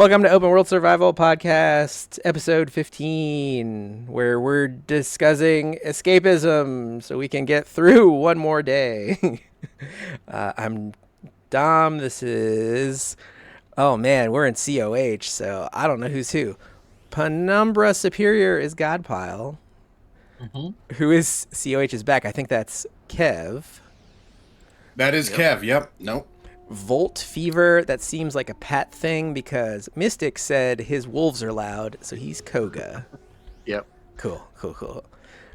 Welcome to Open World Survival Podcast, episode 15, where we're discussing escapism so we can get through one more day. I'm Dom. This is... Oh, man, we're in COH, so I don't know who's who. Penumbra Superior is Godpile. Mm-hmm. Who is COH is back. I think that's Kev. That is Kev. Yep. Nope. Volt Fever, that seems like a Pat thing because Mystic said his wolves are loud, so he's Koga. Yep. Cool.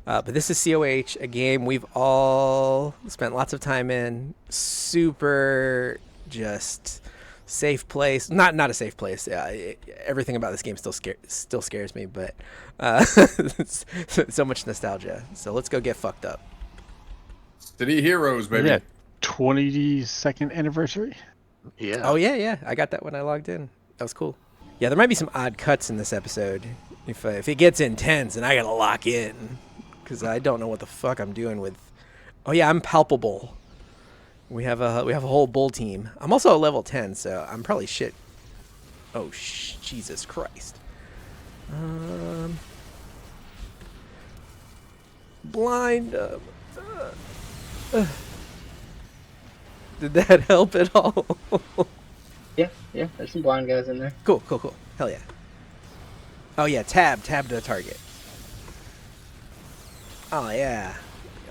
But this is COH, a game we've all spent lots of time in. Super just safe place. Not a safe place. Everything about this game still scares me, but so much nostalgia. So let's go get fucked up. City Heroes, baby. Yeah. 22nd anniversary. Yeah. Oh yeah. I got that when I logged in. That was cool. Yeah, there might be some odd cuts in this episode. If it gets intense, and I gotta lock in because I don't know what the fuck I'm doing with. Oh yeah, I'm palpable. We have a whole bull team. I'm also a level 10, so I'm probably shit. Oh Jesus Christ. Blind. Did that help at all? Yeah, there's some blind guys in there. Cool. Hell yeah. Oh yeah, tab to target. Oh yeah,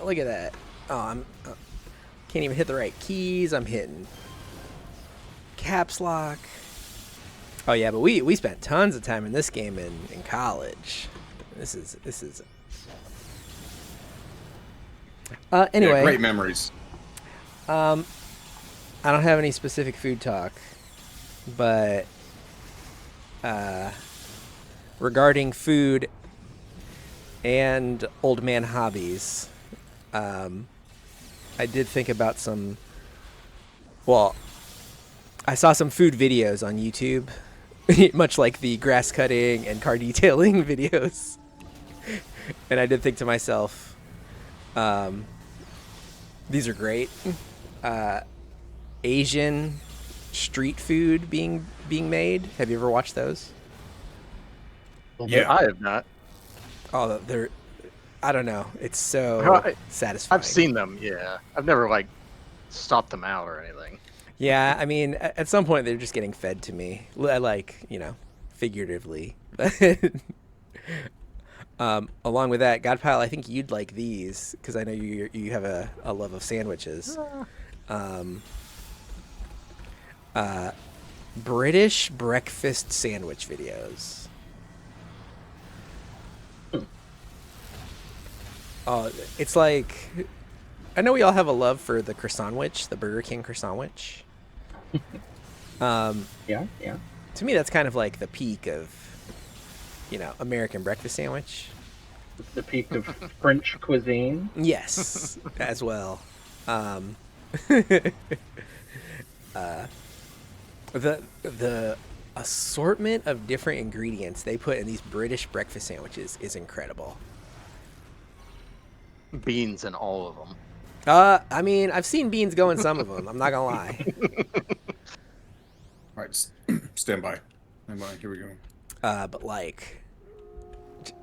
look at that. Oh, I'm can't even hit the right keys. I'm hitting caps lock. Oh yeah, but we spent tons of time in this game in college. This is anyway. Yeah, great memories. I don't have any specific food talk, but regarding food and old man hobbies, I did think about some. Well, I saw some food videos on YouTube, much like the grass cutting and car detailing videos, and I did think to myself, these are great. Asian street food being made. Have you ever watched those? Yeah. I have not. Oh, they're... I don't know. It's so satisfying. I've seen them, yeah. I've never, stopped them out or anything. Yeah, I mean, at some point they're just getting fed to me. Figuratively. Along with that, Godpile, I think you'd like these, because I know you have a love of sandwiches. British breakfast sandwich videos. Oh, it's like, I know we all have a love for the croissantwich, the Burger King croissantwich. Yeah. To me, that's kind of like the peak of, American breakfast sandwich. The peak of French cuisine. Yes, as well. The assortment of different ingredients they put in these British breakfast sandwiches is incredible. Beans in all of them. I mean, I've seen beans go in some of them. I'm not gonna lie. All right, stand by. Here we go. But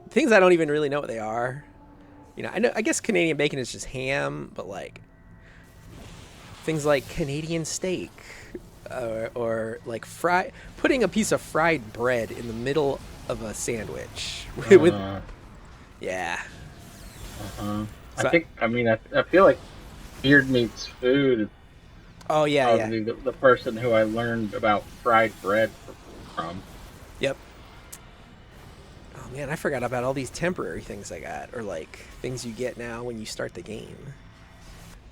things I don't even really know what they are. I guess Canadian bacon is just ham, but things like Canadian steak, or putting a piece of fried bread in the middle of a sandwich with yeah. So, I feel like Beard Meats Food. Oh yeah, probably the person who I learned about fried bread from. Yep. Oh man, I forgot about all these temporary things I got, or things you get now when you start the game.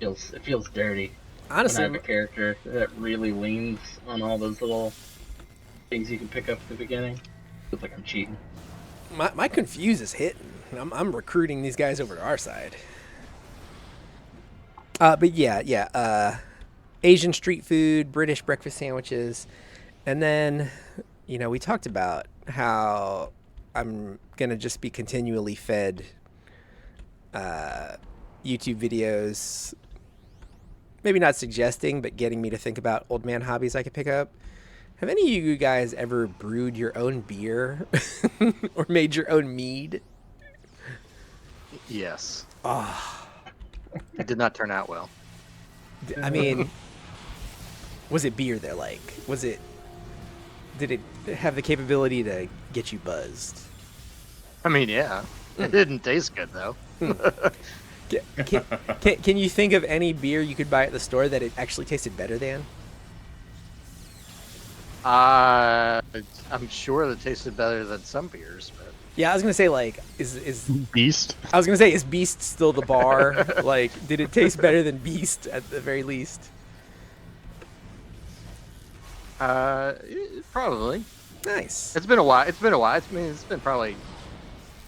It feels dirty. Honestly, when I have a character that really leans on all those little things you can pick up at the beginning. Feels like I'm cheating. My confuse is hitting. I'm recruiting these guys over to our side. But yeah. Asian street food, British breakfast sandwiches, and then we talked about how I'm gonna just be continually fed YouTube videos, maybe not suggesting, but getting me to think about old man hobbies I could pick up. Have any of you guys ever brewed your own beer or made your own mead? Yes. Oh, It did not turn out well. I mean, was it beer though? Like, did it have the capability to get you buzzed? I mean, yeah. It didn't taste good though. Can you think of any beer you could buy at the store that it actually tasted better than? I'm sure it tasted better than some beers, but Yeah, I was gonna say like, is Beast. I was gonna say, is Beast still the bar? Like, did it taste better than Beast at the very least? probably. Nice. It's been a while. It's been probably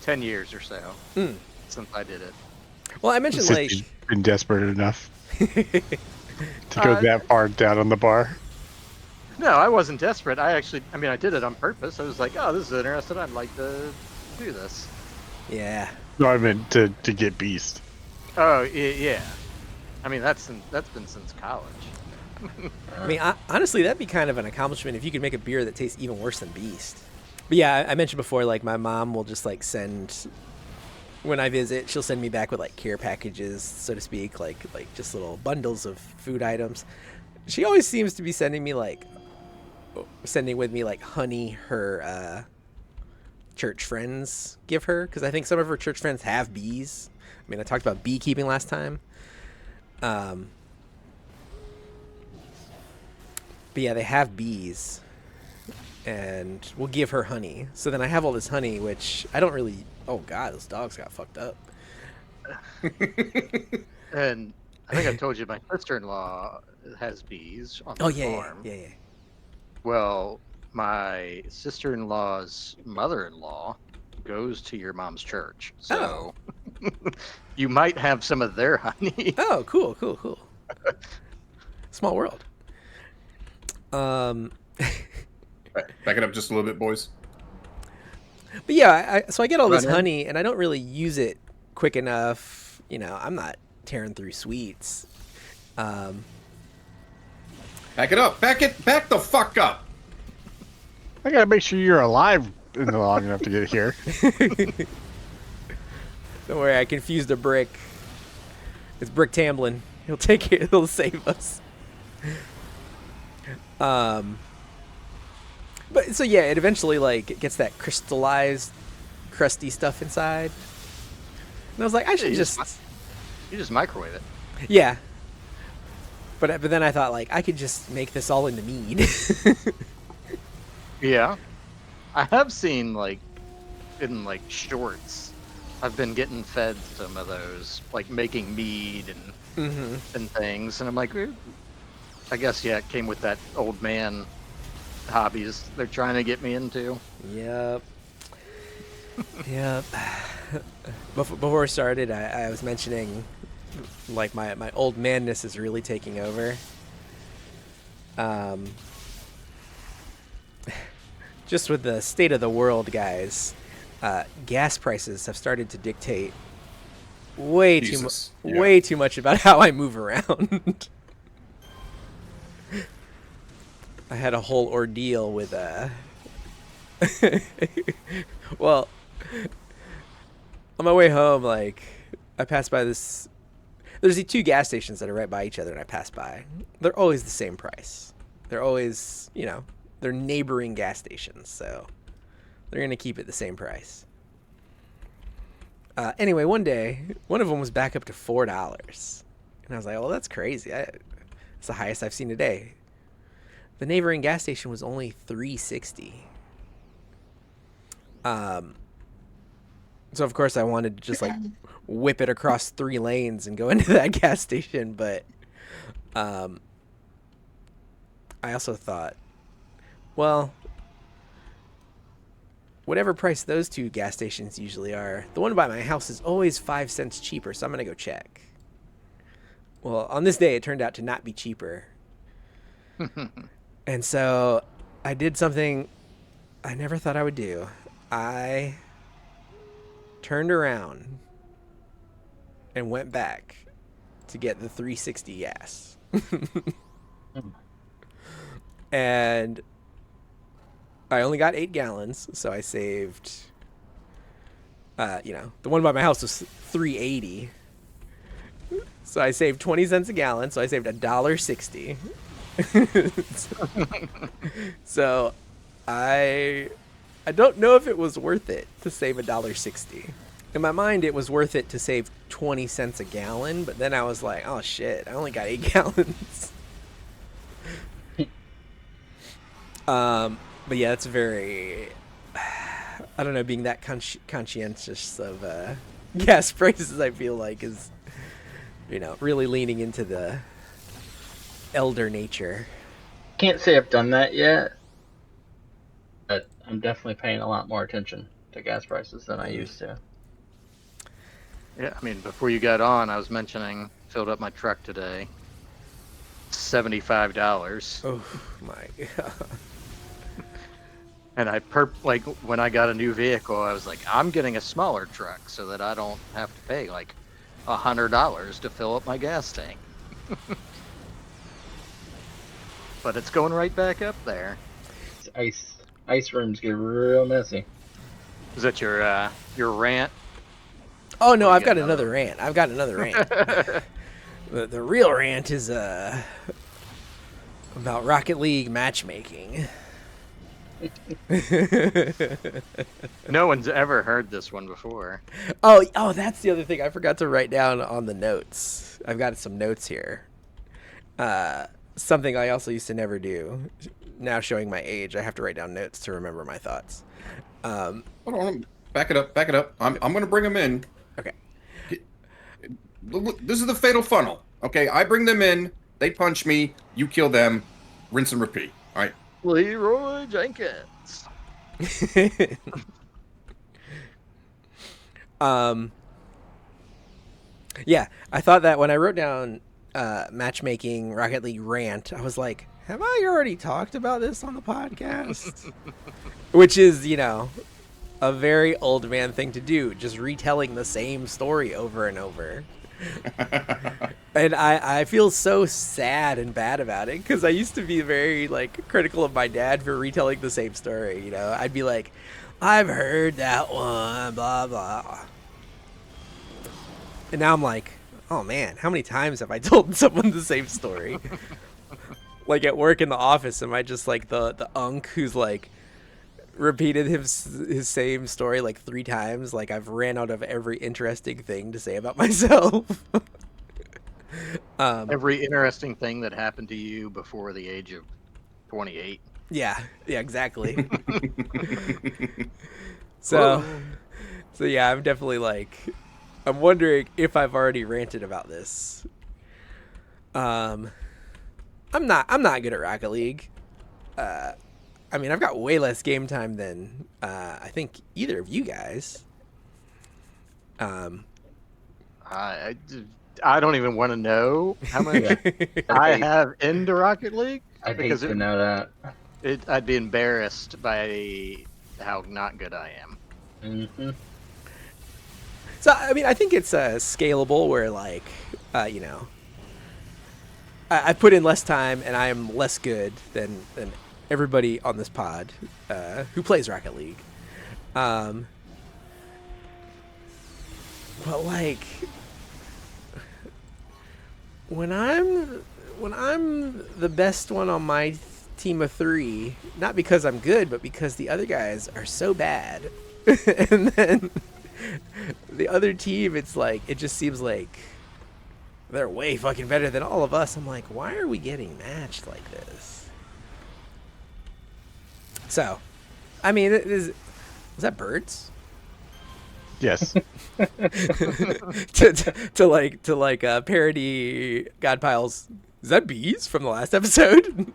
10 years or so since I did it. Well, I mentioned Since like, you've been desperate enough to go that far down on the bar. No, I wasn't desperate. I did it on purpose. I was like, oh, this is interesting. I'd like to do this. yeah. No, I meant to get Beast. Oh, yeah. I mean, that's been since college. I mean, honestly, that'd be kind of an accomplishment if you could make a beer that tastes even worse than Beast. But yeah, I mentioned before, like my mom will just like send, when I visit, she'll send me back with like care packages, so to speak, like just little bundles of food items. She always seems to be sending with me like honey her church friends give her, because I think some of her church friends have bees. I mean, I talked about beekeeping last time. But yeah, they have bees, and we'll give her honey. So then I have all this honey, which I don't really. Oh God, those dogs got fucked up. And I think I told you my sister-in-law has bees on the Oh yeah, farm. yeah. Well, my sister-in-law's mother-in-law goes to your mom's church, so you might have some of their honey. Oh, cool. Small world. Back it up just a little bit, boys. But yeah, so I get all this Run in. honey, and I don't really use it quick enough. You know, I'm not tearing through sweets. Back it up. Back the fuck up. I gotta make sure you're alive long enough to get here. Don't worry, I confused a brick. It's Brick Tamblin. He'll take it. He'll save us. But so yeah, it eventually like it gets that crystallized, crusty stuff inside. And I was like, I should You just You just microwave it. yeah. But then I thought like I could just make this all into mead. Yeah. I have seen like in like shorts. I've been getting fed some of those, like making mead and things, and I'm like, I guess yeah, it came with that old man hobbies they're trying to get me into. Yep. Yep. Before we started, I was mentioning like my old manness is really taking over. Just with the state of the world, guys, gas prices have started to dictate way Jesus. too much about how I move around. I had a whole ordeal with well, on my way home, like I passed by this. There's these two gas stations that are right by each other, and I passed by. They're always the same price. They're always, they're neighboring gas stations, so they're gonna keep it the same price. Anyway, one day, one of them was back up to $4, and I was like, "Well, that's crazy. It's the highest I've seen today." The neighboring gas station was only $3.60. So of course I wanted to just like whip it across 3 lanes and go into that gas station, but I also thought, well, whatever price those two gas stations usually are, the one by my house is always 5 cents cheaper, so I'm gonna go check. Well, on this day it turned out to not be cheaper. And so I did something I never thought I would do. I turned around and went back to get the 360 gas. And I only got 8 gallons, so I saved. The one by my house was $3.80, so I saved 20 cents a gallon. So I saved $1.60. So I don't know if it was worth it to save $1.60. In my mind, it was worth it to save 20 cents a gallon, but then I was like, oh shit, I only got 8 gallons. But yeah, it's very, I don't know, being that conscientious of gas prices, I feel like is, really leaning into the elder nature. Can't say I've done that yet, but I'm definitely paying a lot more attention to gas prices than I used to. Yeah, I mean, before you got on, I was mentioning filled up my truck today. $75. Oh my god. And like when I got a new vehicle, I was like, I'm getting a smaller truck so that I don't have to pay like $100 to fill up my gas tank. But it's going right back up there. Ice rooms get real messy. Is that your rant? Oh no, You I've got got another rant. The real rant is about Rocket League matchmaking. No one's ever heard this one before. Oh, that's the other thing I forgot to write down on the notes. I've got some notes here. Something I also used to never do. Now showing my age, I have to write down notes to remember my thoughts. Hold on. Back it up. I'm going to bring them in. Okay. This is the fatal funnel. Okay, I bring them in. They punch me. You kill them. Rinse and repeat. All right. Leroy Jenkins. Yeah, I thought that when I wrote down matchmaking Rocket League rant, I was like, have I already talked about this on the podcast? Which is, a very old man thing to do, just retelling the same story over and over. And I feel so sad and bad about it, because I used to be very critical of my dad for retelling the same story. I'd be like, I've heard that one, blah blah, and now I'm like, oh man, how many times have I told someone the same story? Like at work in the office, am I just like the unk who's repeated his same story 3 times? I've ran out of every interesting thing to say about myself. Every interesting thing that happened to you before the age of 28. Yeah, exactly. So yeah, I'm definitely I'm wondering if I've already ranted about this. I'm not good at Rocket League. I mean, I've got way less game time than I think either of you guys. I don't even want to know how much I have into Rocket League. I'd hate to know that. I'd be embarrassed by how not good I am. Mm-hmm. So, I mean, I think it's scalable where, I put in less time and I am less good than everybody on this pod who plays Rocket League. But, when I'm the best one on my team of 3, not because I'm good, but because the other guys are so bad, and then the other team, it just seems like they're way fucking better than all of us. I'm like, why are we getting matched like this? So, I mean, is that birds? Yes. to parody Godpile's, is that bees from the last episode?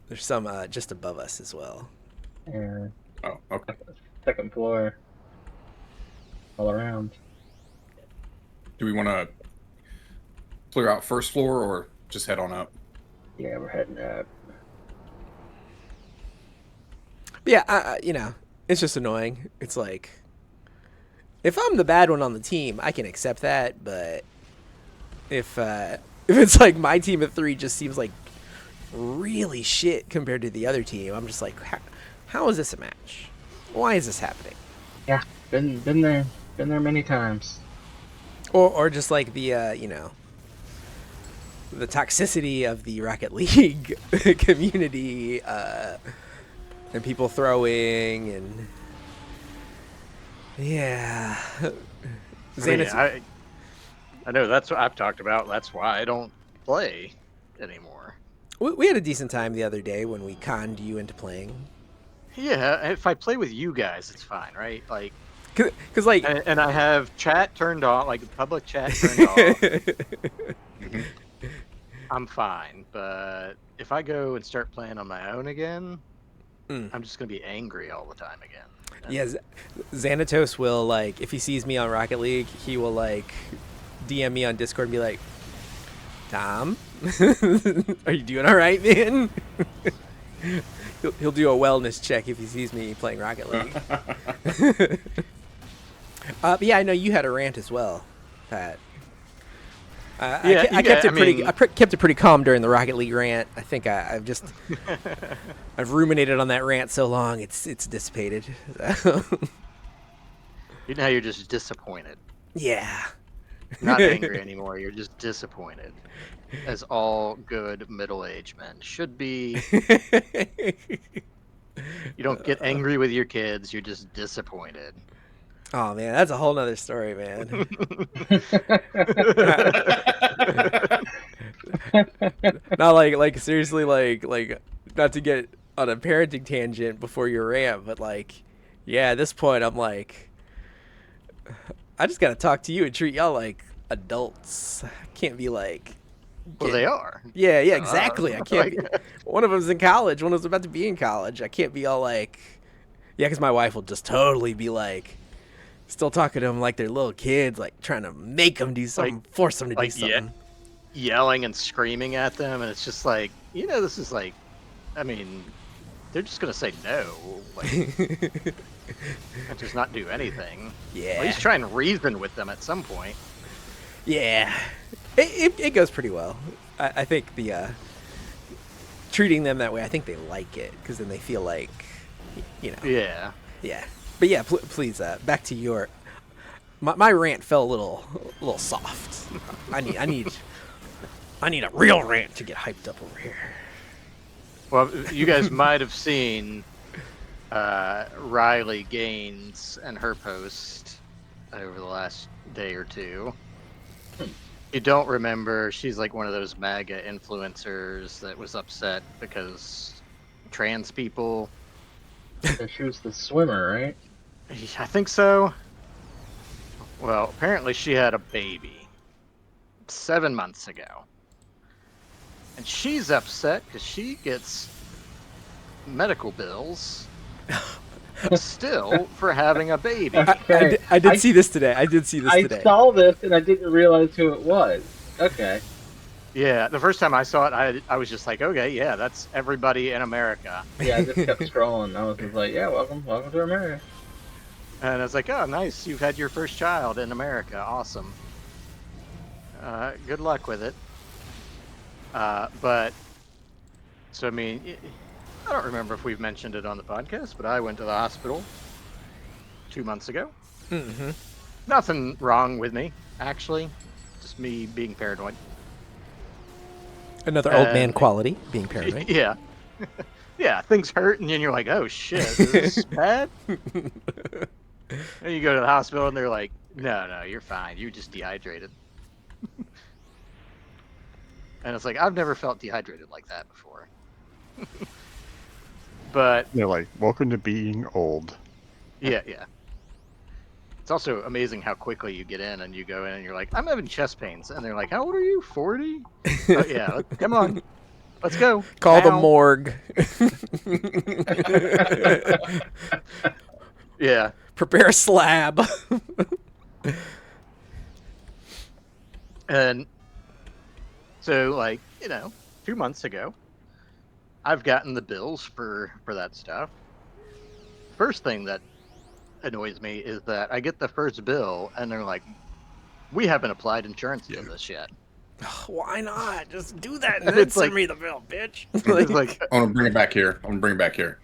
There's some just above us as well. Yeah. Oh, okay. Second floor. All around. Do we want to clear out first floor or just head on up? Yeah, we're heading up. But yeah, it's just annoying. It's if I'm the bad one on the team, I can accept that. But if it's my team of 3 just seems like really shit compared to the other team. I'm just like, how is this a match? Why is this happening? Yeah, been there many times. Or just like the the toxicity of the Rocket League community, and people throwing and yeah. I know that's what I've talked about. That's why I don't play anymore. We had a decent time the other day when we conned you into playing. Yeah, if I play with you guys, it's fine, right? Like, Cause like, and I have chat turned on, like public chat turned off. I'm fine, but if I go and start playing on my own again, I'm just gonna be angry all the time again. yeah, Xanatos will, like, if he sees me on Rocket League, he will like DM me on Discord and be like, Tom, are you doing all right, man? He'll do a wellness check if he sees me playing Rocket League. But yeah, I know you had a rant as well, Pat. I kept it pretty calm during the Rocket League rant. I think I've just I've ruminated on that rant so long it's dissipated. You know how you're just disappointed. Yeah. Not angry anymore. You're just disappointed, as all good middle-aged men should be. You don't get angry with your kids. You're just disappointed. Oh man, that's a whole nother story, man. Not like seriously, like not to get on a parenting tangent before your rant, but like, yeah, at this point I'm like, I just gotta talk to you and treat y'all like adults. I can't be like, Well, they are. yeah, exactly. I can't. Be, one of them's in college. One of them's about to be in college. I can't be all like, yeah, because my wife will just totally be like, still talking to them like they're little kids, like trying to make them do something, force them to do something. Yelling and screaming at them, and it's just like, this is like, I mean, they're just gonna say no, like, and just not do anything. Yeah. At least try and reason with them at some point. Yeah, it goes pretty well. I think the treating them that way, I think they like it because then they feel like, Yeah. Yeah. But yeah, please, back to your. My rant fell a little soft. I need a real rant to get hyped up over here. Well, you guys might have seen Riley Gaines and her post over the last day or two. You don't remember, she's like one of those MAGA influencers that was upset because trans people. She was the swimmer, right? I think so. Well, apparently she had a baby 7 months ago. And she's upset because she gets medical bills still for having a baby. I did see this today. I saw this and I didn't realize who it was. Okay. Yeah, the first time I saw it, I was just like, okay, yeah, that's everybody in America. Yeah, I just kept scrolling. I was just like, yeah, welcome to America. And I was like, oh, nice, you've had your first child in America. Awesome. Good luck with it. But, so I mean, I don't remember if we've mentioned it on the podcast, but I went to the hospital 2 months ago. Mm-hmm. Nothing wrong with me, actually. Just me being paranoid. Another old man quality, being paranoid. Yeah. Yeah, things hurt, and then you're like, oh, shit, is this bad? And you go to the hospital, and they're like, no, you're fine. You're just dehydrated. And it's like, I've never felt dehydrated like that before. But they're like, welcome to being old. Yeah. It's also amazing how quickly you get in and you go in and you're like, I'm having chest pains. And they're like, how old are you? 40? Oh, yeah, come on. Let's go. Call the morgue. Yeah. Prepare a slab. And so, like, 2 months ago, I've gotten the bills for that stuff. First thing that annoys me is that I get the first bill and they're like, we haven't applied insurance to this yet. Why not? Just do that and And then it's send like- me the bill, bitch. It's like, I'm gonna bring it back here.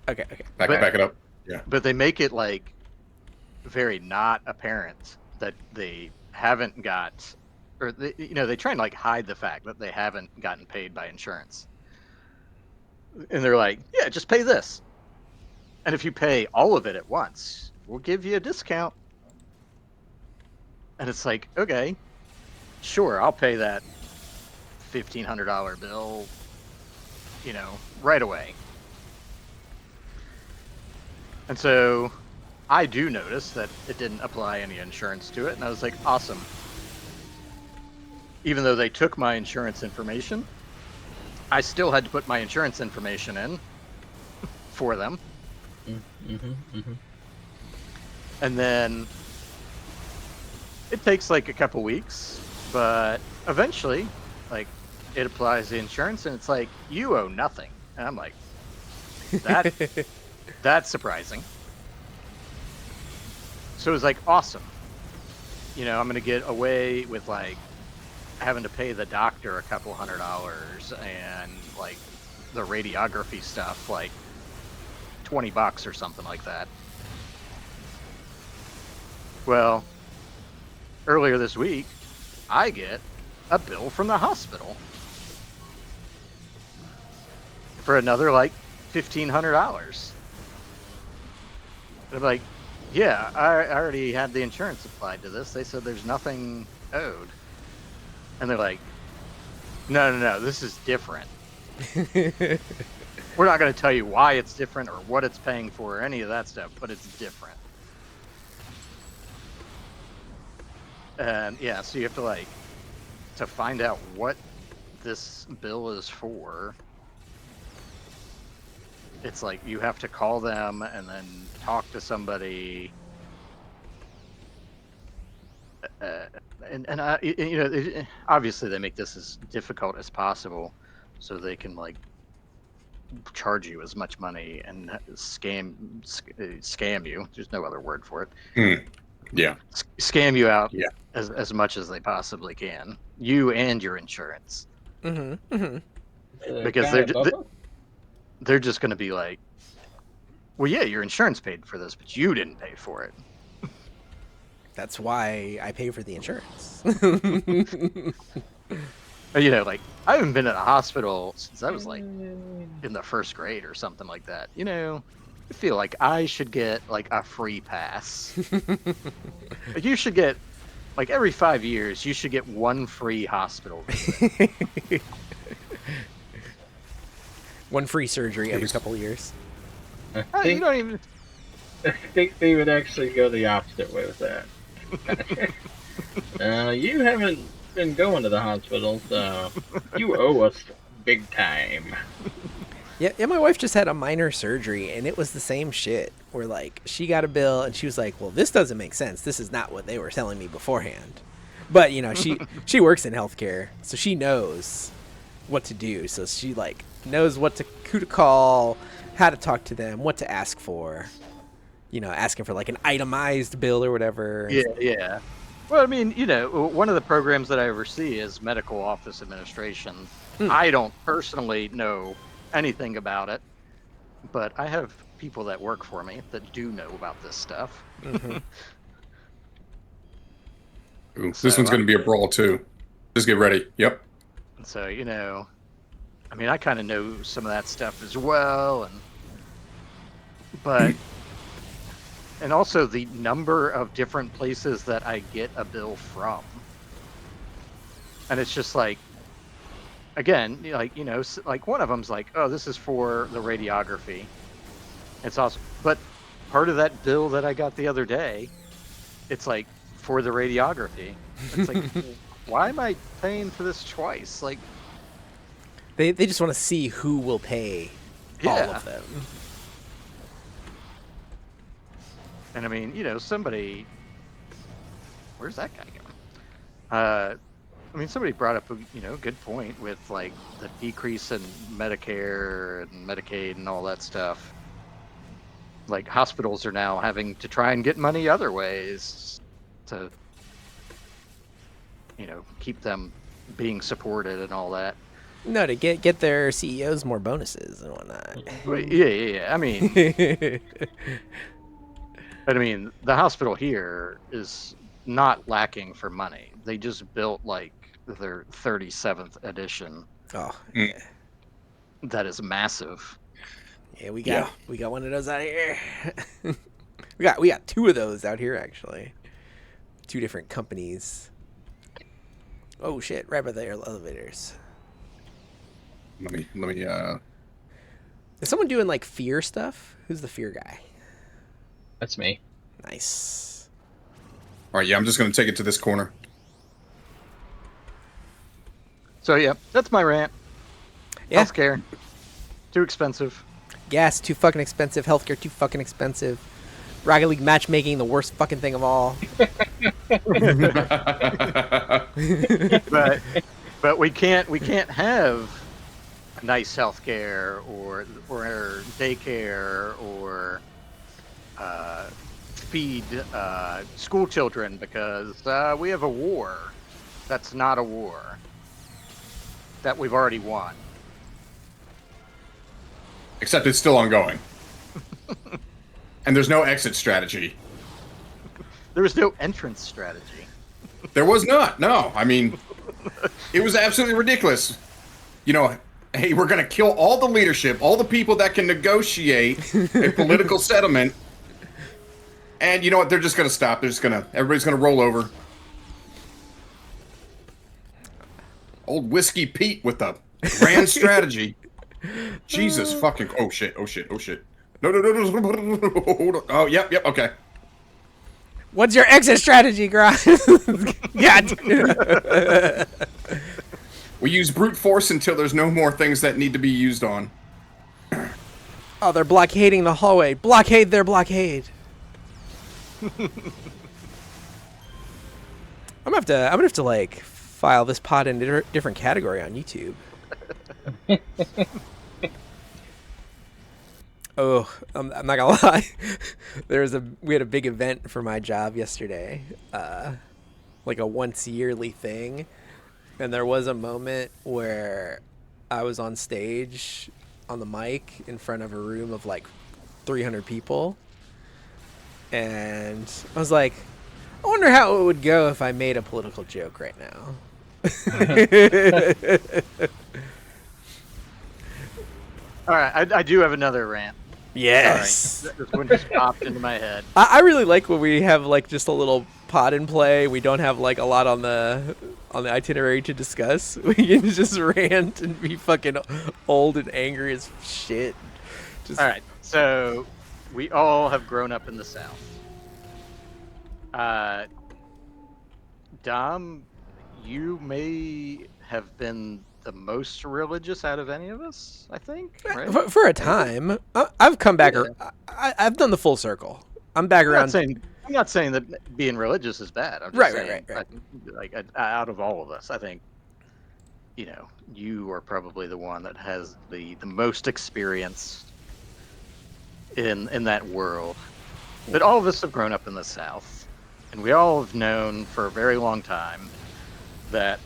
okay. Back it up. Yeah. but they make it like very not apparent that they haven't got, or they try and like hide the fact that they haven't gotten paid by insurance. And they're like, yeah, just pay this. And if you pay all of it at once, we'll give you a discount. And it's like, okay, sure, I'll pay that $1,500 bill, right away. And so I do notice that it didn't apply any insurance to it. And I was like, awesome. Even though they took my insurance information, I still had to put my insurance information in for them. And then it takes like a couple weeks, but eventually, like, it applies the insurance, and it's like, you owe nothing. And I'm like, that's surprising. So it was like, awesome. I'm going to get away with like having to pay the doctor a couple $100 and like the radiography stuff, like $20 or something like that. Well, earlier this week, I get a bill from the hospital for another like $1,500. I'm like, yeah, I already had the insurance applied to this. They said there's nothing owed. And they're like, no, this is different. We're not going to tell you why it's different or what it's paying for or any of that stuff, but it's different. And yeah, so you have to find out what this bill is for. It's like you have to call them and then talk to somebody. And obviously they make this as difficult as possible so they can like charge you as much money and scam you. There's no other word for it. Yeah. Scam you out Yeah. as much as they possibly can. You and your insurance. Because they're just going to be like, well, yeah, your insurance paid for this, but you didn't pay for it. That's why I pay for the insurance. Like, I haven't been in a hospital since I was like in the first grade or something like that. I feel like I should get like a free pass. Like, you should get, like, every 5 years, you should get one free hospital visit. One free surgery every couple of years. I You don't even. think they would actually go the opposite way with that. You haven't been going to the hospital, so you owe us big time. Yeah, my wife just had a minor surgery, and it was the same shit. Where, like, she got a bill, and she was like, well, this doesn't make sense. This is not what they were telling me beforehand. But, she works in healthcare, so she knows what to do. So she, like, knows who to call, how to talk to them, what to ask for. Asking for, like, an itemized bill or whatever. Yeah. Well, I mean, one of the programs that I oversee is medical office administration. I don't personally know anything about it, but I have people that work for me that do know about this stuff. Ooh, this one's going to be a brawl too. Just get ready. Yep. So, I mean, I kind of know some of that stuff as well, and also the number of different places that I get a bill from. And it's just like, again, like one of them's like, oh, this is for the radiography. It's awesome. But part of that bill that I got the other day, it's like for the radiography. It's like, why am I paying for this twice? Like, They just want to see who will pay all of them. And I mean, somebody, where's that guy going? I mean, somebody brought up a good point with like the decrease in Medicare and Medicaid and all that stuff. Like, hospitals are now having to try and get money other ways to keep them being supported and all that. No, to get their CEOs more bonuses and whatnot. But yeah. I mean, the hospital here is not lacking for money. They just built like their 37th edition. Oh, Mm. yeah. That is massive. Yeah, we Yeah. got one of those out here. we got two of those out here actually. Two different companies. Oh shit! Right by the elevators. Let me. Is someone doing like fear stuff? Who's the fear guy? That's me. Nice. All right, yeah, I'm just gonna take it to this corner. So yeah, that's my rant. Yeah. Healthcare, too expensive. Gas too fucking expensive. Healthcare too fucking expensive. Rocket League matchmaking the worst fucking thing of all. But we can't have nice healthcare or daycare or feed school children because we have a war. That's not a war that we've already won. Except it's still ongoing. And there's no exit strategy. There was no entrance strategy. There was not. No. I mean, it was absolutely ridiculous. You know, hey, we're going to kill all the leadership, all the people that can negotiate a political settlement. And you know what? They're just going to stop. Everybody's going to roll over. Old Whiskey Pete with the grand strategy. Jesus fucking. Oh shit. No. Hold on. Oh, yep, okay. What's your exit strategy, Grimes? God. We use brute force until there's no more things that need to be used on. Oh, they're blockading the hallway. Blockade their blockade. I'm gonna have to like file this pod in a different category on YouTube. Oh, I'm not gonna lie. We had a big event for my job yesterday, like a once yearly thing, and there was a moment where I was on stage on the mic in front of a room of like 300 people, and I was like, I wonder how it would go if I made a political joke right now. All right, I do have another rant. Yes. Sorry, this one just popped into my head. I really like when we have like just a little pod in play. We don't have like a lot on the itinerary to discuss. We can just rant and be fucking old and angry as shit. Just... All right, so we all have grown up in the South. Dom, you may have been the most religious out of any of us, I think. Right? For a time, I've come back. Yeah. I've done the full circle. I'm back around. I'm not saying that being religious is bad. I'm just Right. saying, like out of all of us, I think, you are probably the one that has the most experience in that world. But all of us have grown up in the South, and we all have known for a very long time that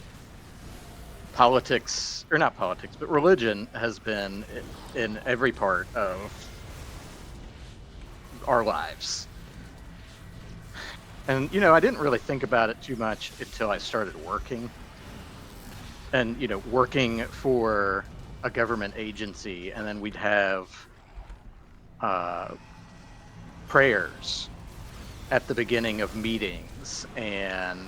religion has been in every part of our lives. And, I didn't really think about it too much until I started working. And, working for a government agency, and then we'd have prayers at the beginning of meetings, and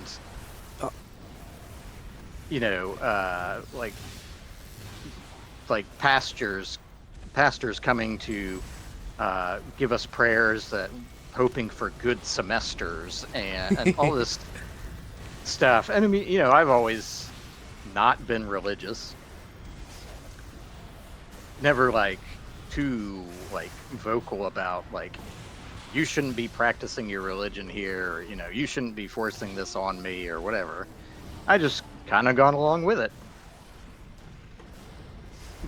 like pastors coming to give us prayers that hoping for good semesters and all this stuff. And I mean, I've always not been religious, never like too like vocal about like you shouldn't be practicing your religion here, or, you shouldn't be forcing this on me or whatever. I just kind of gone along with it.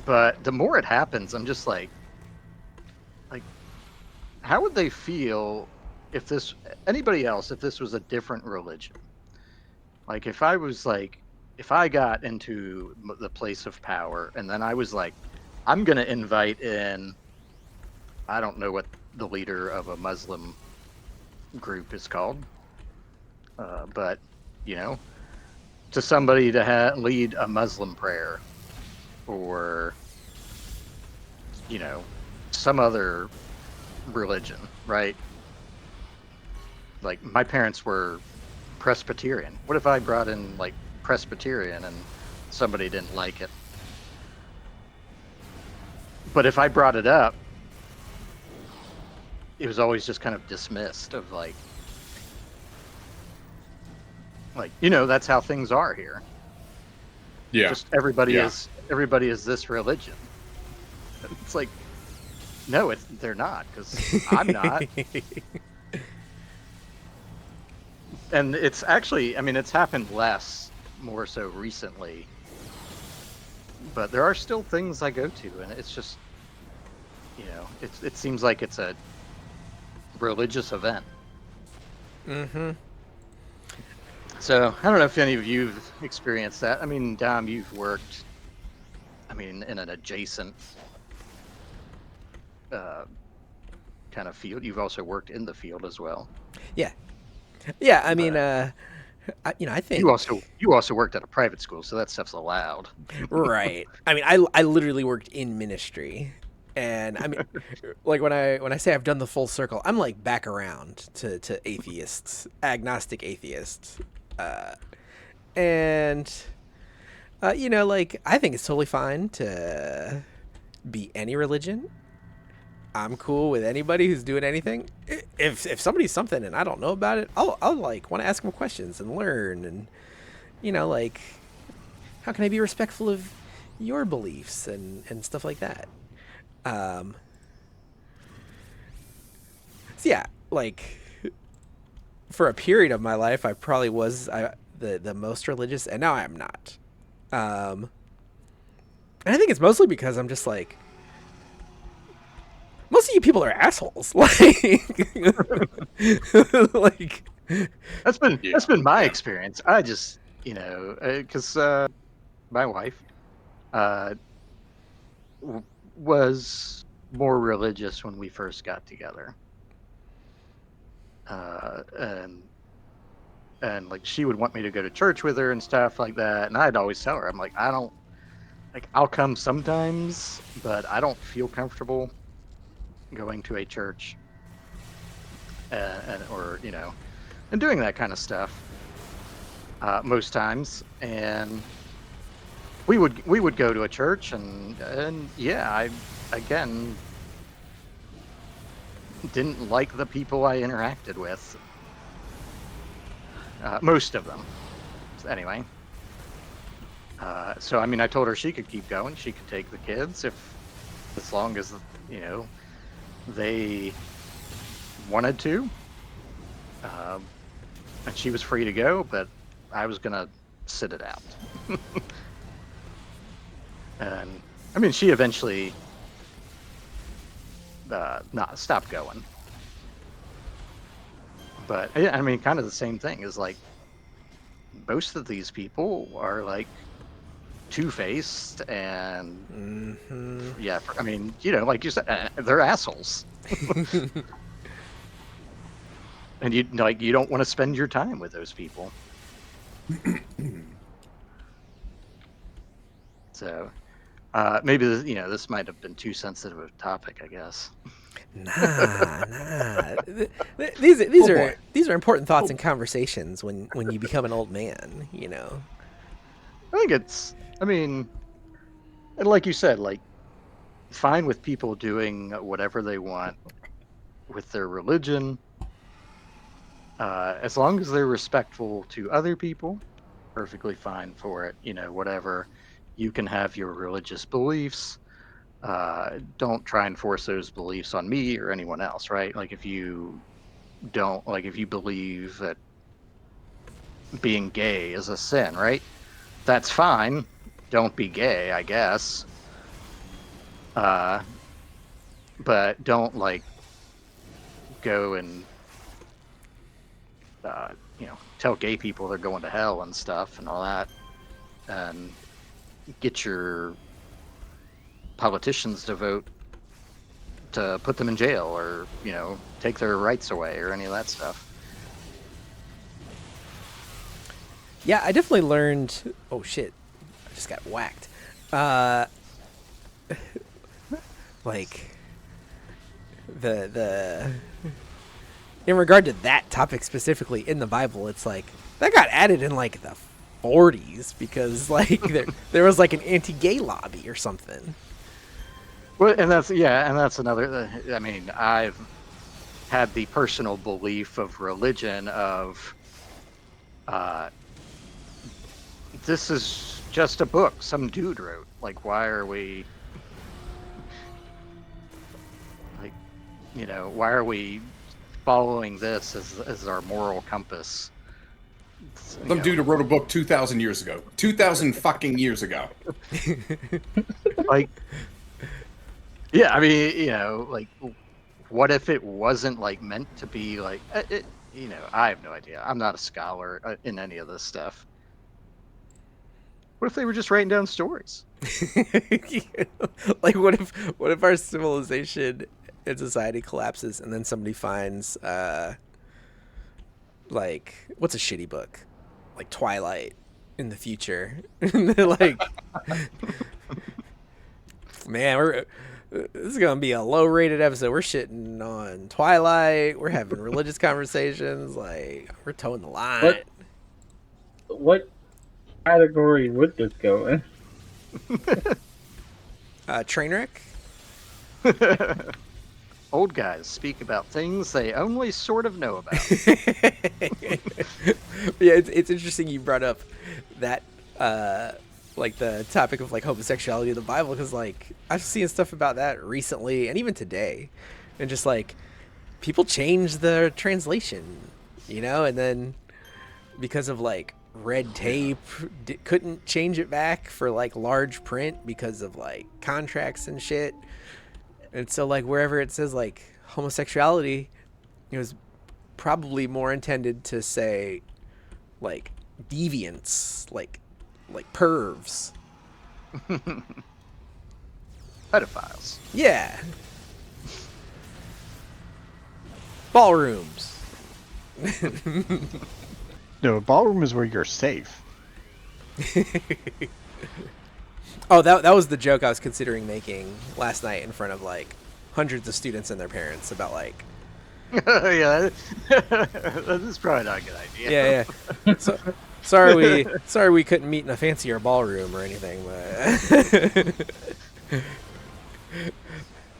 But the more it happens, I'm just like, how would they feel if anybody else, if this was a different religion? Like if I was like if I got into the place of power and then I was like, I'm going to invite in, I don't know what the leader of a Muslim group is called, but, you know, to somebody to lead a Muslim prayer or, you know, some other religion, right? Like my parents were Presbyterian. What if I brought in like Presbyterian and somebody didn't like it? But if I brought it up, it was always just kind of dismissed of like, you know, that's how things are here. Yeah. Just everybody Yeah. is this religion. It's like, no, they're not, because I'm not. And it's actually, I mean, it's happened more so recently. But there are still things I go to, and it's just, you know, it seems like it's a religious event. Mm-hmm. So I don't know if any of you've experienced that. I mean, Dom, you've worked, I mean, in an adjacent kind of field. You've also worked in the field as well. Yeah. Yeah, I mean, But I think you also worked at a private school, so that stuff's allowed. right. I mean, I literally worked in ministry, and I mean, like when I say I've done the full circle, I'm like back around to atheists, agnostic atheists, and you know, like I think it's totally fine to be any religion. I'm cool with anybody who's doing anything. If somebody's something and I don't know about it, I'll like want to ask them questions and learn, and you know, like how can I be respectful of your beliefs and stuff like that. So yeah, like for a period of my life, I probably was the most religious, and now I am not. And I think it's mostly because I'm just like, most of you people are assholes. Like That's been my experience. I just, you know, because my wife was more religious when we first got together, and like she would want me to go to church with her and stuff like that, and I'd always tell her, I'm like, I don't like, I'll come sometimes, but I don't feel comfortable going to a church or you know, and doing that kind of stuff most times. And we would go to a church, and yeah, I again didn't like the people I interacted with, most of them anyway. So I mean, I told her she could keep going, she could take the kids, as long as, you know, they wanted to, and she was free to go, but I was gonna sit it out. And I mean, she eventually stopped going. But yeah, I mean, kind of the same thing is like, most of these people are like two-faced, and yeah, I mean, you know, like you said, they're assholes. And you don't want to spend your time with those people. So maybe you know, this might have been too sensitive a topic, I guess. nah. These are important thoughts and conversations when you become an old man. You know. I think it's, I mean, and like you said, like, fine with people doing whatever they want with their religion, as long as they're respectful to other people, perfectly fine for it. You know, whatever, you can have your religious beliefs. Don't try and force those beliefs on me or anyone else, right? Like, if you believe that being gay is a sin, right? That's fine. Don't be gay, I guess. But don't like go and you know, tell gay people they're going to hell and stuff and all that. and get your politicians to vote to put them in jail or, take their rights away or any of that stuff. Yeah, I definitely learned. Oh shit! I just got whacked. Like the in regard to that topic specifically in the Bible, it's like that got added in like the 40s because like there was like an anti-gay lobby or something. Well, and that's another. I mean, I've had the personal belief of religion of, this is just a book some dude wrote. Like, why are we, like, why are we following this as our moral compass? Some dude who wrote a book 2,000 years ago. 2,000 fucking years ago. Like, yeah, I mean, like, what if it wasn't like meant to be like, I have no idea. I'm not a scholar in any of this stuff. What if they were just writing down stories? Like what if our civilization and society collapses and then somebody finds like what's a shitty book? Like Twilight in the future. And they're like man, this is gonna be a low-rated episode. We're shitting on Twilight. We're having religious conversations. Like we're towing the line. What category would this go in? Trainwreck. Old guys speak about things they only sort of know about. Yeah, it's interesting you brought up that like the topic of like homosexuality in the Bible because like I've seen stuff about that recently and even today, and just like people change the translation, and then because of like red tape couldn't change it back for like large print because of like contracts and shit, and so like wherever it says like homosexuality, it was probably more intended to say like deviants, like pervs. Pedophiles. Yeah. Ballrooms. No, a ballroom is where you're safe. Oh, that was the joke I was considering making last night in front of like hundreds of students and their parents about like Yeah, this is probably not a good idea. yeah. So, sorry we couldn't meet in a fancier ballroom or anything, but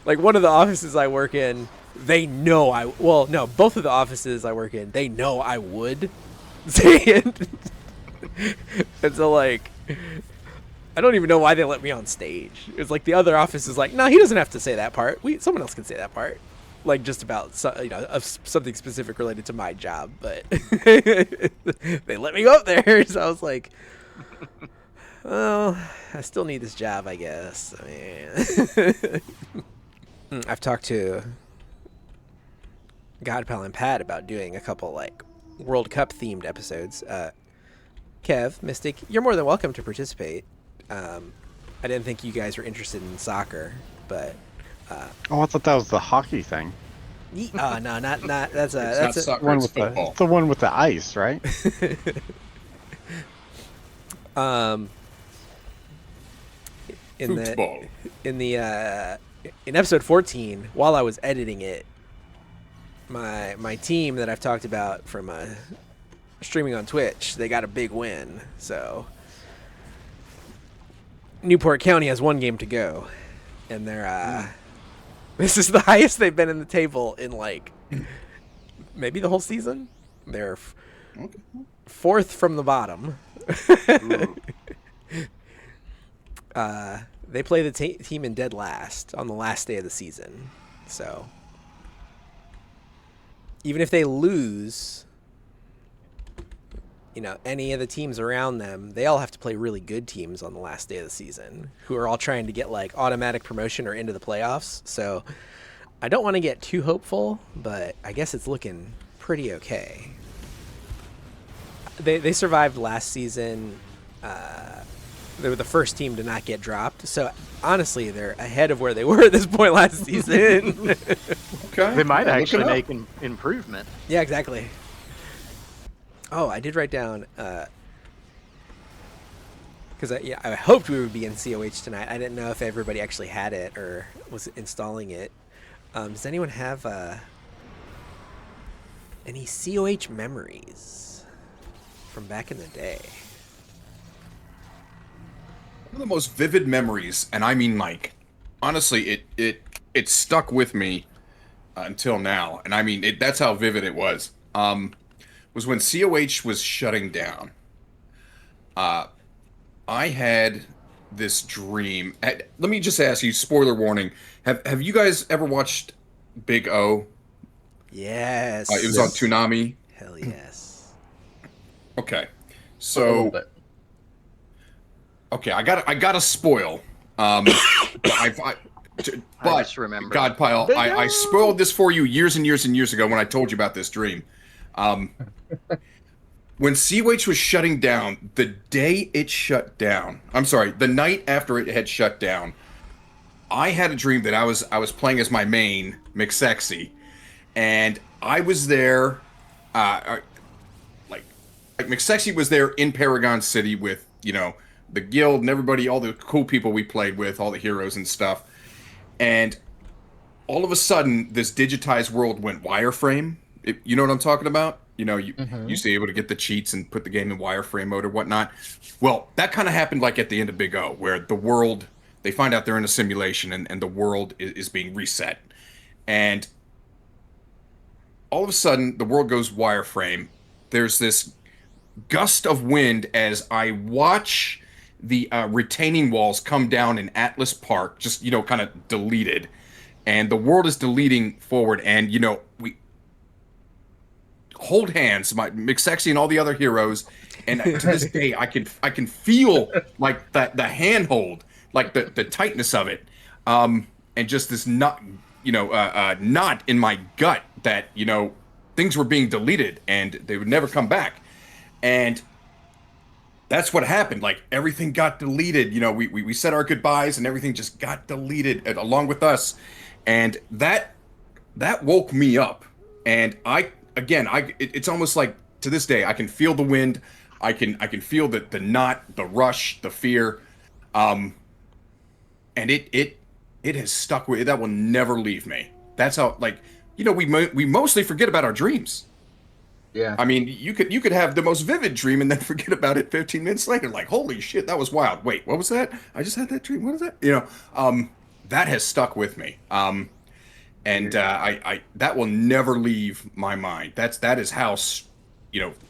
like one of the offices I work in, they know both of the offices I work in, they know I would say it. And so like I don't even know why they let me on stage. It's like the other office is like, no, he doesn't have to say that part. Someone else can say that part. Like just about something specific related to my job, but they let me go up there. So I was like, well, I still need this job, I guess. I mean, I've talked to Godpal and Pat about doing a couple like World Cup themed episodes. Kev, Mystic, you're more than welcome to participate. I didn't think you guys were interested in soccer, but Oh, I thought that was the hockey thing. no, not that's a It's that's not a, soccer, One it's with football. the one with the ice, right? in Football. in episode 14, while I was editing it, my team that I've talked about from streaming on Twitch, they got a big win. So Newport County has one game to go, and they're this is the highest they've been in the table in like maybe the whole season. They're fourth from the bottom. They play the team in dead last on the last day of the season. So even if they lose, any of the teams around them, they all have to play really good teams on the last day of the season who are all trying to get like automatic promotion or into the playoffs. So I don't want to get too hopeful, but I guess it's looking pretty okay. They survived last season they were the first team to not get dropped. So honestly, they're ahead of where they were at this point last season. Okay. They might Yeah, look actually it up. make an improvement. Yeah, exactly. Oh, I did write down because I hoped we would be in COH tonight. I didn't know if everybody actually had it or was installing it. Does anyone have any COH memories from back in the day? One of the most vivid memories, and I mean, like, honestly, it stuck with me until now, and I mean, that's how vivid it was. Was when COH was shutting down. I had this dream. Let me just ask you, spoiler warning. Have you guys ever watched Big O? Yes. It was on Toonami. Hell yes. Okay, A little so bit. okay, I gotta spoil. I but just remember. God, Pyle, I spoiled this for you years and years and years ago when I told you about this dream. When COH was shutting down, the day it shut down, I'm sorry, the night after it had shut down, I had a dream that I was playing as my main, McSexy, and I was there, like McSexy was there in Paragon City with, the guild and everybody, all the cool people we played with, all the heroes and stuff. And all of a sudden, this digitized world went wireframe. You know what I'm talking about? You used to be able to get the cheats and put the game in wireframe mode or whatnot. Well, that kind of happened like at the end of Big O, where the world, they find out they're in a simulation and the world is being reset. And all of a sudden, the world goes wireframe. There's this gust of wind as I watch the retaining walls come down in Atlas Park, just, kind of deleted. And the world is deleting forward. And, we hold hands, my McSexy and all the other heroes. And to this day, I can feel like the handhold, like the tightness of it. And just this knot in my gut that, things were being deleted and they would never come back. And that's what happened. Like, everything got deleted. We said our goodbyes and everything just got deleted along with us. And that woke me up. And it's almost like to this day, I can feel the wind. I can feel the knot, the rush, the fear. And it has stuck with, that will never leave me. That's how, we mostly forget about our dreams. Yeah. I mean, you could have the most vivid dream and then forget about it 15 minutes later. Like, holy shit, that was wild. Wait, what was that? I just had that dream. What is that? That has stuck with me. And I that will never leave my mind. That is how,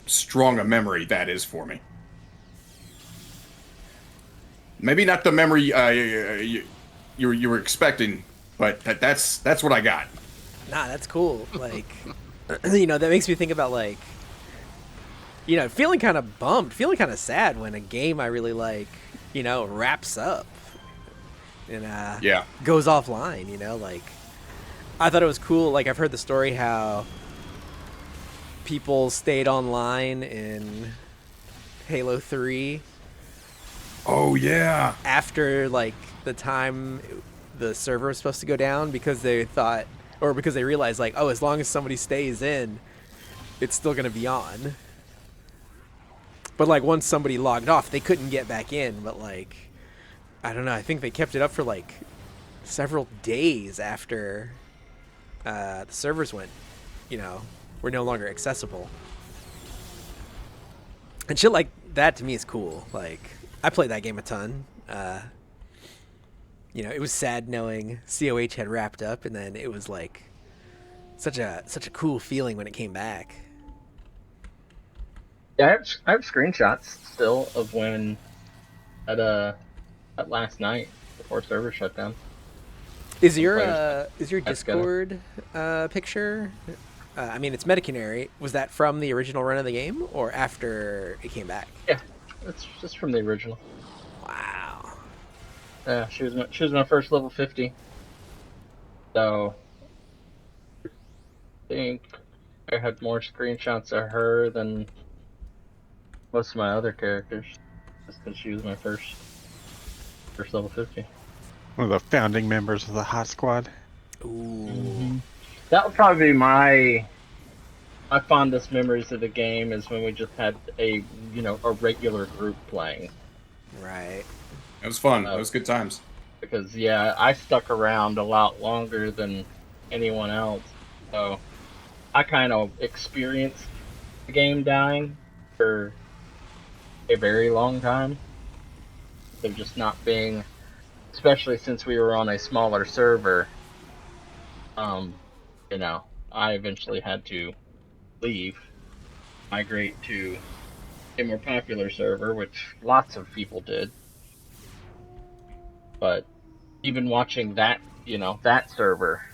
strong a memory that is for me. Maybe not the memory you were expecting, but that's what I got. Nah, that's cool. Like, that makes me think about, like, feeling kind of bummed, feeling kind of sad when a game I really like, wraps up and goes offline. Like, I thought it was cool. Like, I've heard the story how people stayed online in Halo 3. Oh yeah. After, like, the time the server was supposed to go down because they thought, or because they realized, like, oh, as long as somebody stays in, it's still going to be on. But, like, once somebody logged off, they couldn't get back in. But, like, I don't know. I think they kept it up for, like, several days after the servers were no longer accessible. And shit like that to me is cool. Like, I played that game a ton. It was sad knowing COH had wrapped up, and then it was like such a cool feeling when it came back. Yeah, I have screenshots still of when at last night before server shut down. Is your Discord picture? I mean, it's Metacanary. Was that from the original run of the game or after it came back? Yeah, it's just from the original. Wow. Yeah, she was my first level 50. So I think I had more screenshots of her than most of my other characters, just because she was my first. First level 50. One of the founding members of the Hot Squad. Ooh. That would probably be my fondest memories of the game is when we just had a regular group playing. Right. It was fun. It was good times. Because yeah, I stuck around a lot longer than anyone else, so I kind of experienced the game dying for a very long time. There just not being, especially since we were on a smaller server. I eventually had to leave, migrate to a more popular server, which lots of people did. But even watching that, that server,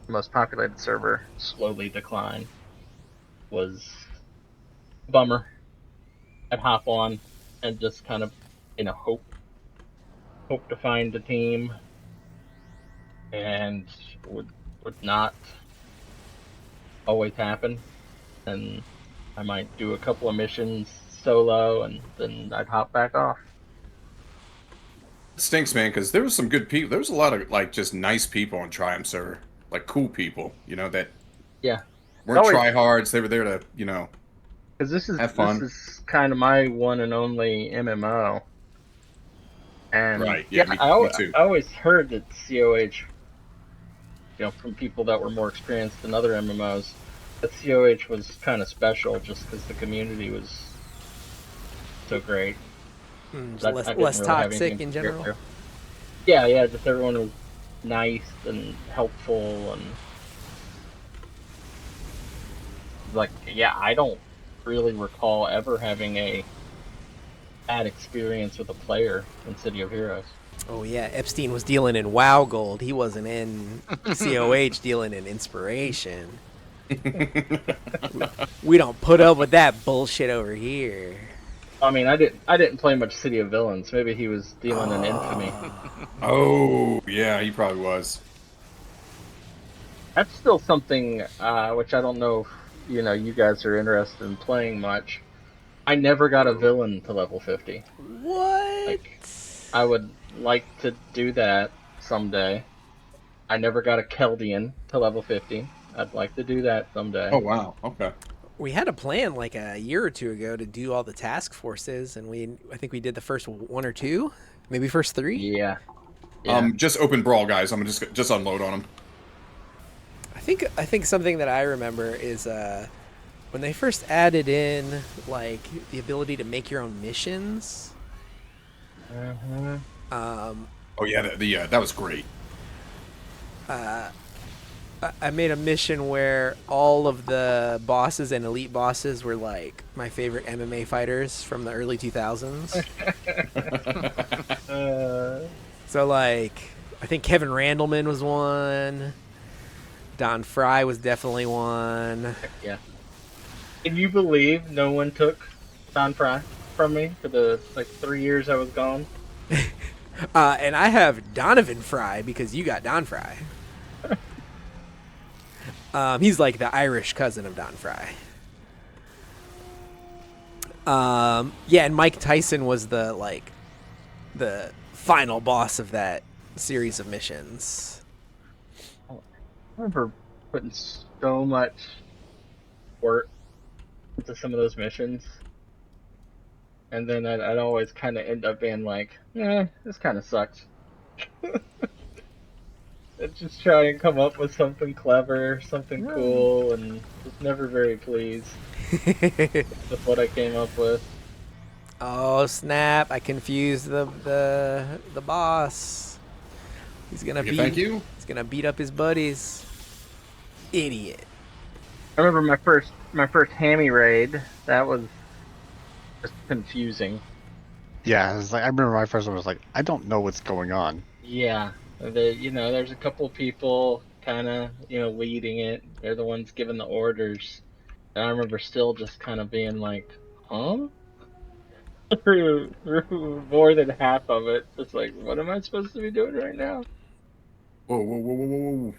the most populated server, slowly decline was a bummer. I'd hop on and just kind of, hope to find a team, and would not always happen. And I might do a couple of missions solo, and then I'd hop back off. It stinks, man, because there was some good people. There was a lot of like just nice people on Triumph server, like cool people, that Yeah, weren't always, tryhards. They were there to, because have fun. this is kind of my one and only MMO. And Right, yeah, me too. I always heard that COH, from people that were more experienced than other MMOs, that COH was kind of special just because the community was so great. Less toxic in general. Yeah, just everyone was nice and helpful, and I don't really recall ever having a bad experience with a player in City of Heroes. Oh yeah, Epstein was dealing in WoW gold. He wasn't in COH dealing in inspiration. We don't put up with that bullshit over here. I mean, I didn't play much City of Villains. Maybe he was dealing in infamy. Oh, yeah, he probably was. That's still something which I don't know if you guys are interested in playing much. I never got a villain to level 50. What? Like, I would like to do that someday. I never got a Keldian to level 50. I'd like to do that someday. Oh, wow. Okay. We had a plan like a year or two ago to do all the task forces, and I think we did the first one or two, maybe first three. Yeah. Just open brawl, guys. I'm gonna just unload on them. I think something that I remember is when they first added in like the ability to make your own missions. Mm-hmm. Oh yeah, that was great. I made a mission where all of the bosses and elite bosses were like my favorite MMA fighters from the early 2000s. So like, I think Kevin Randleman was one. Don Fry was definitely one. Yeah. Can you believe no one took Don Fry from me for the 3 years I was gone? And I have Donovan Fry because you got Don Fry. He's like the Irish cousin of Don Fry. Yeah, and Mike Tyson was the final boss of that series of missions. I remember putting so much work into some of those missions, and then I'd always kind of end up being like, this kind of sucks. I'd just try and come up with something clever, something cool, and was never very pleased with what I came up with. Oh snap! I confused the boss. He's gonna Thank you. He's gonna beat up his buddies. Idiot. I remember my first hammy raid. That was just confusing. Yeah, it's like I remember my first one was like, I don't know what's going on. Yeah, there's a couple people kind of leading it. They're the ones giving the orders. And I remember still just kind of being like, huh? through more than half of it. Just like, what am I supposed to be doing right now? Whoa.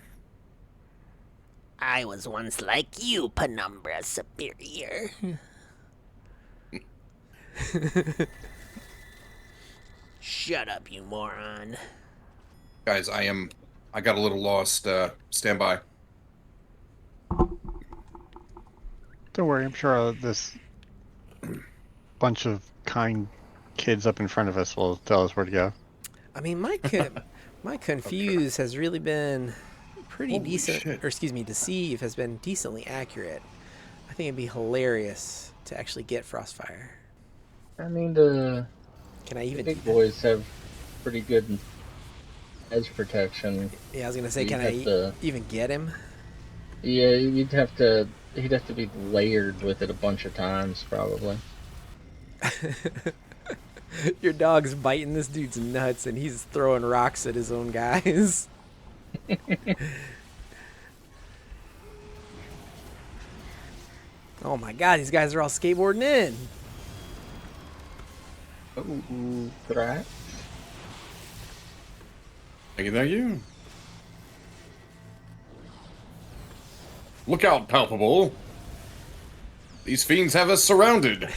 I was once like you, Penumbra Superior. Shut up, you moron. Guys, I got a little lost. Stand by. Don't worry, I'm sure this bunch of kind kids up in front of us will tell us where to go. I mean, my confuse has really been pretty Holy decent. shit. Or excuse me, deceive has been decently accurate. I think it'd be hilarious to actually get Frostfire. I mean, the Can I even? big boys have pretty good edge protection. Yeah, I was gonna say, You'd can have I to- even get him? Yeah, you'd have to. He'd have to be layered with it a bunch of times, probably. Your dog's biting this dude's nuts, and he's throwing rocks at his own guys. Oh my god, these guys are all skateboarding in. Ooh, threat. Thank you. Look out, Palpable. These fiends have us surrounded.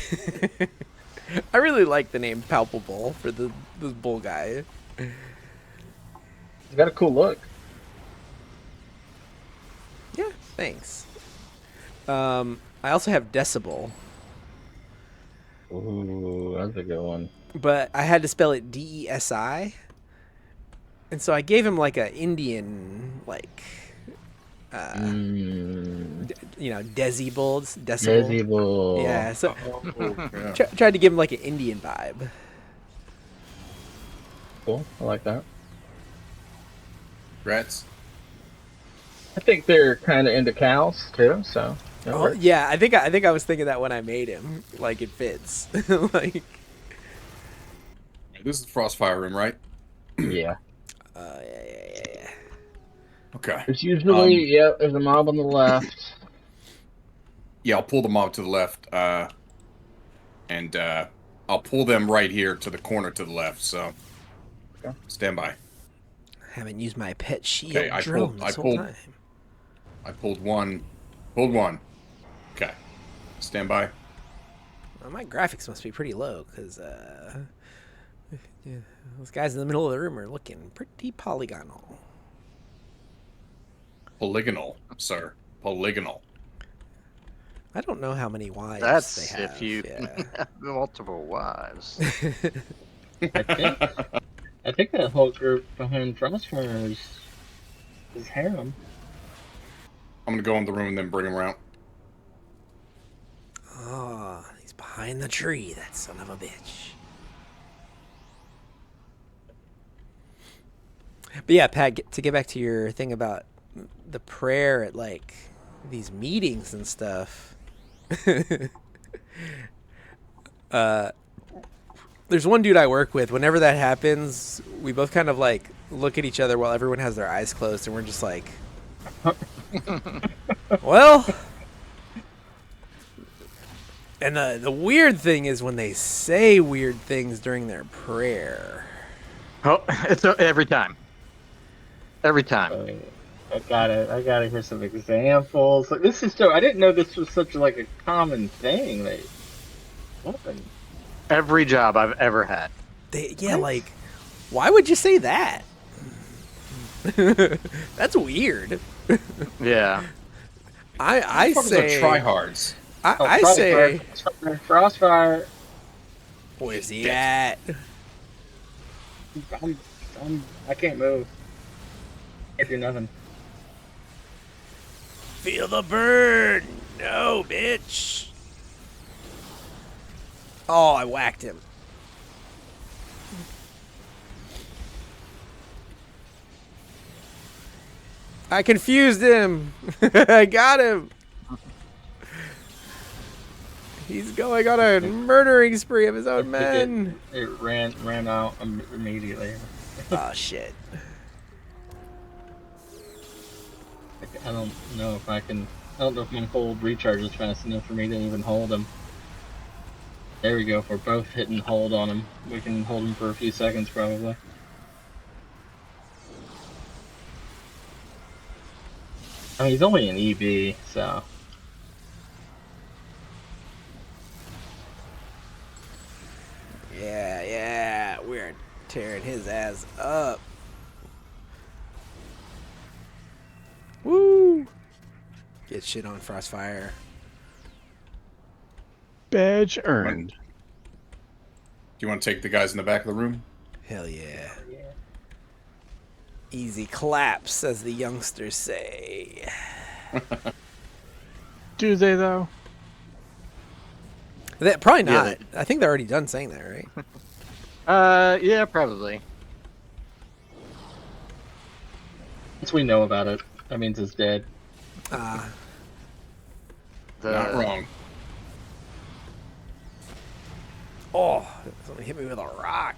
I really like the name Palpable for the bull guy. He's got a cool look. Yeah, thanks. I also have Decibel, Ooh, that's a good one. but I had to spell it Desi, and so I gave him like a Indian, like, Decibel. Decibel. Yeah, so Yeah. tried to give him like an Indian vibe. Cool. I like that. Rats. I think they're kind of into cows too, so. that Oh, works. yeah, I think I was thinking that when I made him. Like it fits. Like, This is the Frostfire room, right? Yeah. yeah. Okay. There's usually, there's a mob on the left. Yeah, I'll pull the mob to the left. And I'll pull them right here to the corner to the left, so. Okay. Stand by. Haven't used my pet shield Okay, I drone pulled- this I whole pulled- time. I pulled one. Pulled one. Okay. Stand by. Well, my graphics must be pretty low because those guys in the middle of the room are looking pretty polygonal. Polygonal, sir. Polygonal. I don't know how many wives That's they have. if you Yeah. have multiple wives. I think that whole group behind Frostfire is harem. I'm gonna go in the room and then bring him around. Oh, he's behind the tree, that son of a bitch. But yeah, Pat, to get back to your thing about the prayer at like these meetings and stuff. There's one dude I work with. Whenever that happens, we both kind of like look at each other while everyone has their eyes closed, and we're just like, well. And the weird thing is when they say weird things during their prayer. Oh, it's every time. Every time. I gotta hear some examples. Like, this is so. I didn't know this was such like a common thing. That happened. Every job I've ever had. Like, why would you say that? That's weird. Yeah. I Fuckers say are tryhards. I say, Frostfire. where's he at? I can't move. Can't do nothing. Feel the burn. No, bitch. Oh, I whacked him. I confused him. I got him. He's going on a murdering spree of his own men. It ran out immediately. Oh, shit. I don't know if I can. I don't know if my hold recharge is fast enough for me to even hold him. There we go. If we're both hitting hold on him, we can hold him for a few seconds probably. I mean, he's only an EB, so. Yeah, Tearing his ass up. Woo! Get shit on Frostfire. Badge earned. Do you want to take the guys in the back of the room? Hell yeah. Yeah. Easy claps, as the youngsters say. Do they, though? Probably Yeah, not. I think they're already done saying that, right? Yeah, probably. Once we know about it, that means it's dead. Uh, Not wrong. oh, somebody hit me with a rock.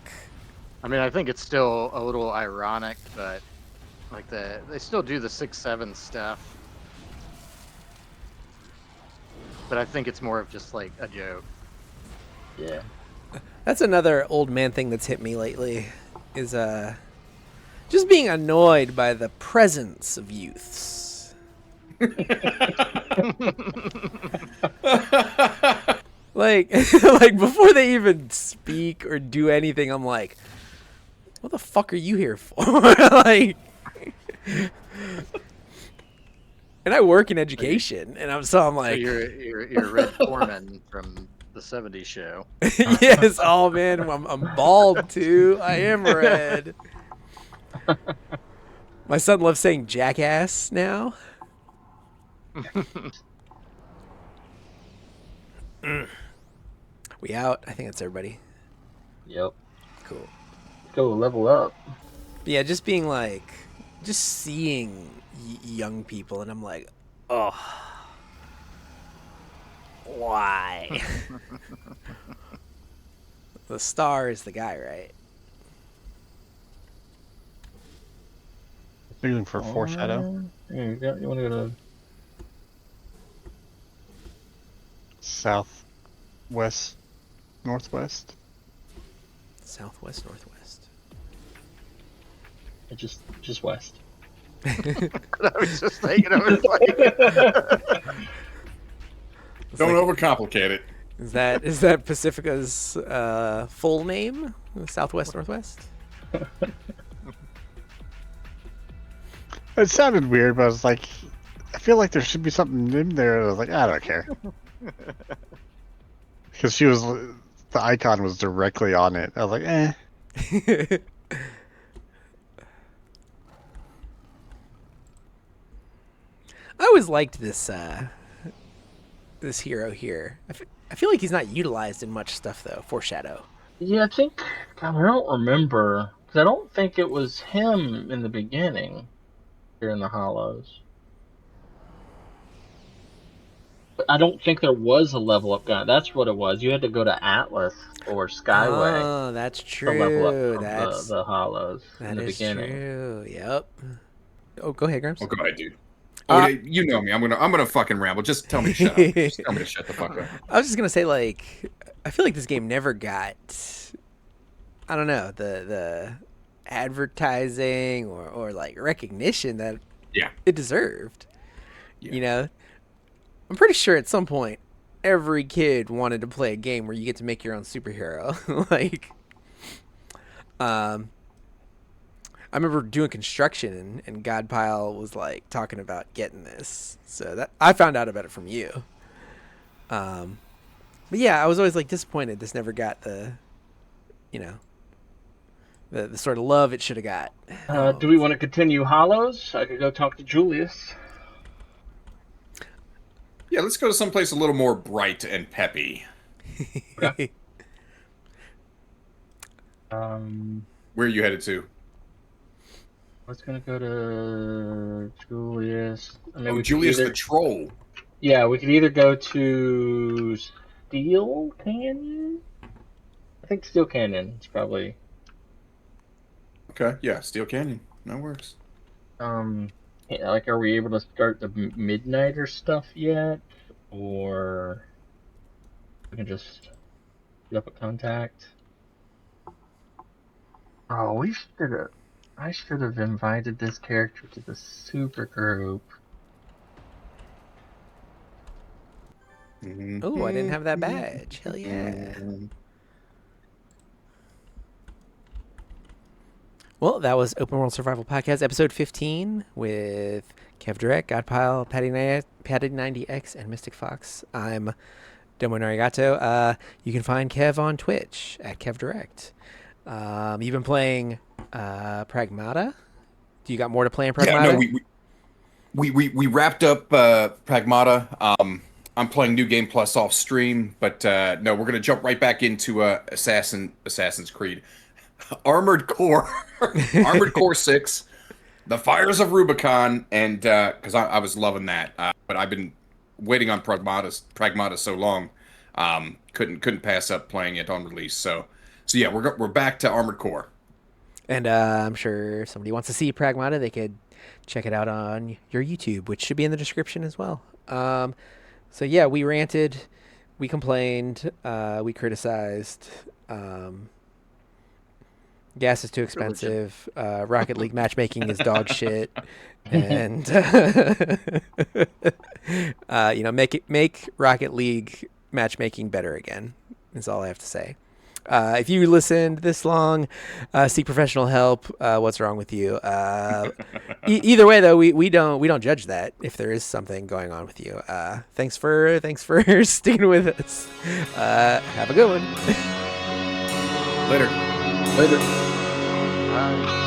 I mean, I think it's still a little ironic, but like they still do the 6-7 stuff. But I think it's more of just like a joke. Yeah. That's another old man thing that's hit me lately, is just being annoyed by the presence of youths. Like, like before they even speak or do anything, I'm like, what the fuck are you here for? Like, and I work in education, and I'm So like, you're Red Foreman from the '70s show. yes, oh man, I'm bald too. I am red. My son loves saying jackass now. We out. I think that's everybody. Yep. Cool. Go level up. But yeah, just being like, just seeing young people, and I'm like, oh, why? The star is the guy, right? Looking for foreshadow. You want to go to Southwest, northwest. Southwest, northwest. just west. I was just thinking of it. Don't overcomplicate it. Is that Pacifica's full name? Southwest, northwest. It sounded weird, but I was like, I feel like there should be something in there. I was like, I don't care. Because the icon was directly on it. I was like, eh. I always liked this this hero here. I feel like he's not utilized in much stuff though. Foreshadow. Yeah, I think. God, I don't remember because I don't think it was him in the beginning here in the Hollows. But I don't think there was a level up guy. That's what it was. You had to go to Atlas or Skyway Oh, that's to level up true. from That's the Hollows that in the is beginning. true. Yep. Oh, go ahead, Gramps. Oh, go ahead, dude. Oh, you know me. I'm gonna fucking ramble. Just tell me to shut up. Just tell me to shut the fuck up. I was just gonna say, like, I feel like this game never got, I don't know, the advertising or like recognition that it deserved. Yeah. You know, I'm pretty sure at some point every kid wanted to play a game where you get to make your own superhero. Like, I remember doing construction and Godpile was like talking about getting this, so that I found out about it from you. But yeah, I was always like disappointed this never got the, you know, the sort of love it should have got. Do we want to continue Hollows? I could go talk to Julius. Yeah, let's go to someplace a little more bright and peppy. Okay. Where are you headed to? I was gonna go to Julius. I mean, we could Julius either- the Troll. Yeah, we could either go to Steel Canyon. I think Steel Canyon is probably. Okay, yeah, Steel Canyon. That works. Yeah, like, are we able to start the Midnighter stuff yet, or we can just get up a contact? Oh, we should have. I should have invited this character to the super group. Oh, I didn't have that badge. Hell yeah. Well, that was Open World Survival Podcast, episode 15, with KevDirect, Godpile, Patty90X, and Mystic Fox. I'm domognarigato. You can find Kev on Twitch at KevDirect. You've been playing Pragmata. Do you got more to play in Pragmata? Yeah, no, we wrapped up Pragmata. I'm playing New Game Plus off stream, but no, we're gonna jump right back into Assassin's Creed, Armored Core, Armored Core 6, The Fires of Rubicon, and because I was loving that, but I've been waiting on Pragmata so long, couldn't pass up playing it on release. So yeah, we're back to Armored Core. And I'm sure if somebody wants to see Pragmata, they could check it out on your YouTube, which should be in the description as well. So yeah, we ranted, we complained, we criticized. Gas is too expensive. Rocket League matchmaking is dog shit, and make Rocket League matchmaking better again. Is all I have to say. If you listened this long, seek professional help. What's wrong with you? Either way, though, we don't judge that if there is something going on with you. Thanks for sticking with us. Have a good one. Later. Later. Bye.